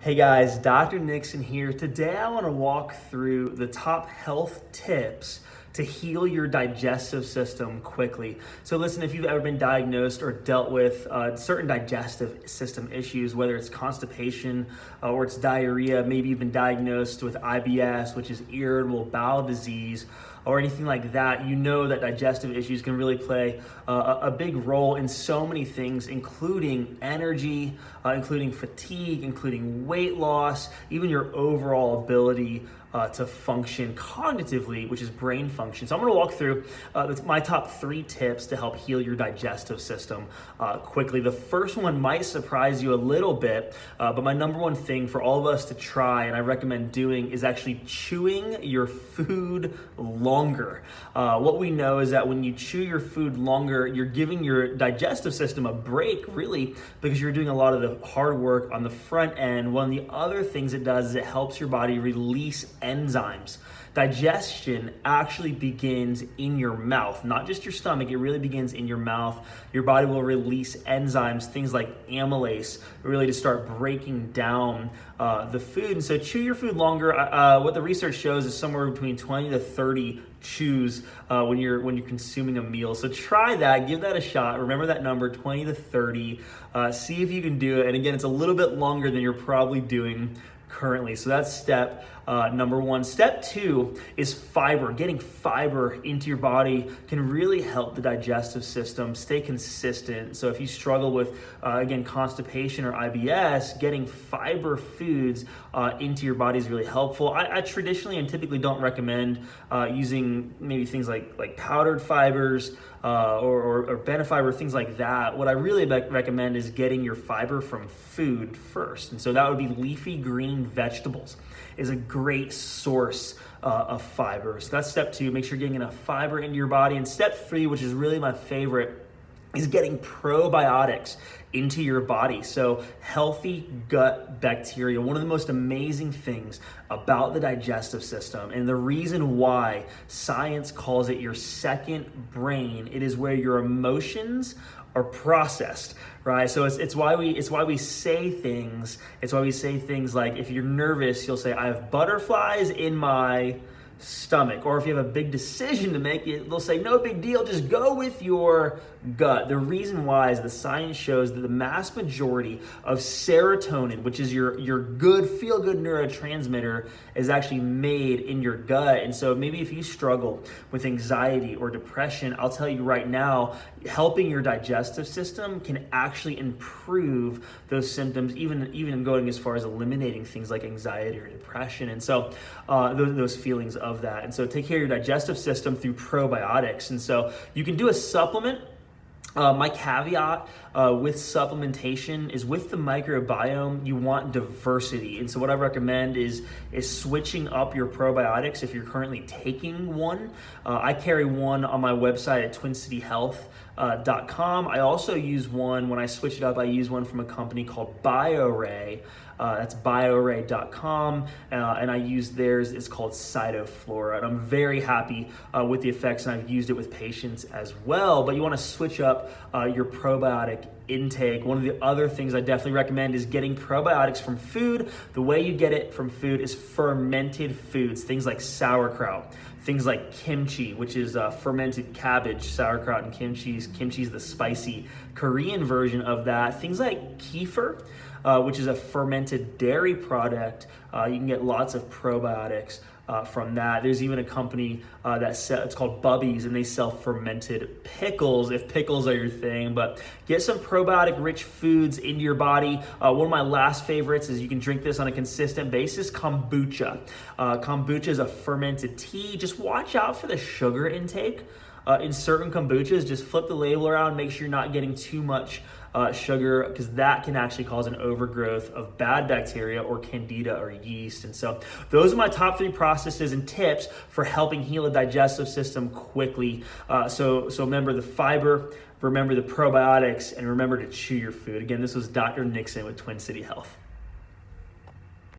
Hey guys, Dr. Nixon here. Today I want to walk through the top health tips to heal your digestive system quickly. So listen, if you've ever been diagnosed or dealt with certain digestive system issues, whether it's constipation or it's diarrhea, maybe you've been diagnosed with IBS, which is irritable bowel disease, or anything like that, you know that digestive issues can really play a big role in so many things, including energy, including fatigue, including weight loss, even your overall ability to function cognitively, which is brain function. So I'm gonna walk through my top 3 tips to help heal your digestive system quickly. The first one might surprise you a little bit, but my number one thing for all of us to try, and I recommend doing, is actually chewing your food longer. What we know is that when you chew your food longer, you're giving your digestive system a break, really, because you're doing a lot of the hard work on the front end. One of the other things it does is it helps your body release enzymes. Digestion actually begins in your mouth, not just your stomach. It really begins in your mouth. Your body will release enzymes, things like amylase, really to start breaking down the food. And so chew your food longer. What the research shows is somewhere between 20 to 30 chews when you're consuming a meal. So try that, give that a shot. Remember that number, 20 to 30. See if you can do it. And again, it's a little bit longer than you're probably doing currently. So that's step number 1. Step 2 is fiber. Getting fiber into your body can really help the digestive system stay consistent. So if you struggle with, again, constipation or IBS, getting fiber foods into your body is really helpful. I traditionally and typically don't recommend using maybe things like powdered fibers or benefiber, things like that. What I really recommend is getting your fiber from food first. And so that would be leafy green vegetables is a great source of fiber. So that's step 2, make sure you're getting enough fiber into your body. And step 3, which is really my favorite, is getting probiotics into your body. So healthy gut bacteria, one of the most amazing things about the digestive system, and the reason why science calls it your second brain, it is where your emotions are processed, right? So it's why we say things. It's why we say things like, if you're nervous, you'll say, I have butterflies in my stomach. Or if you have a big decision to make, they'll say, no big deal, just go with your gut. The reason why is the science shows that the mass majority of serotonin, which is your good, feel-good neurotransmitter, is actually made in your gut. And so maybe if you struggle with anxiety or depression, I'll tell you right now, helping your digestive system can actually improve those symptoms, even going as far as eliminating things like anxiety or depression. And so those feelings of that. And so take care of your digestive system through probiotics. And so you can do a supplement. My caveat with supplementation is, with the microbiome, you want diversity. And so what I recommend is switching up your probiotics if you're currently taking one. I carry one on my website at twincityhealth.com. I also use one, when I switch it up, I use one from a company called BioRay. That's bioray.com, and I use theirs. It's called Cytoflora, and I'm very happy with the effects, and I've used it with patients as well. But you want to switch up your probiotic intake. One of the other things I definitely recommend is getting probiotics from food. The way you get it from food is fermented foods, things like sauerkraut, things like kimchi, which is fermented cabbage. Sauerkraut and kimchi is the spicy Korean version of that. Things like kefir, which is a fermented dairy product. You can get lots of probiotics from that. There's even a company it's called Bubby's, and they sell fermented pickles, if pickles are your thing. But get some probiotic rich foods into your body. One of my last favorites is, you can drink this on a consistent basis, kombucha. Kombucha is a fermented tea. Just watch out for the sugar intake. In certain kombuchas, just flip the label around, make sure you're not getting too much sugar, because that can actually cause an overgrowth of bad bacteria or candida or yeast. And so those are my top 3 processes and tips for helping heal the digestive system quickly. So remember the fiber, remember the probiotics, and remember to chew your food. Again, this was Dr. Nixon with Twin City Health.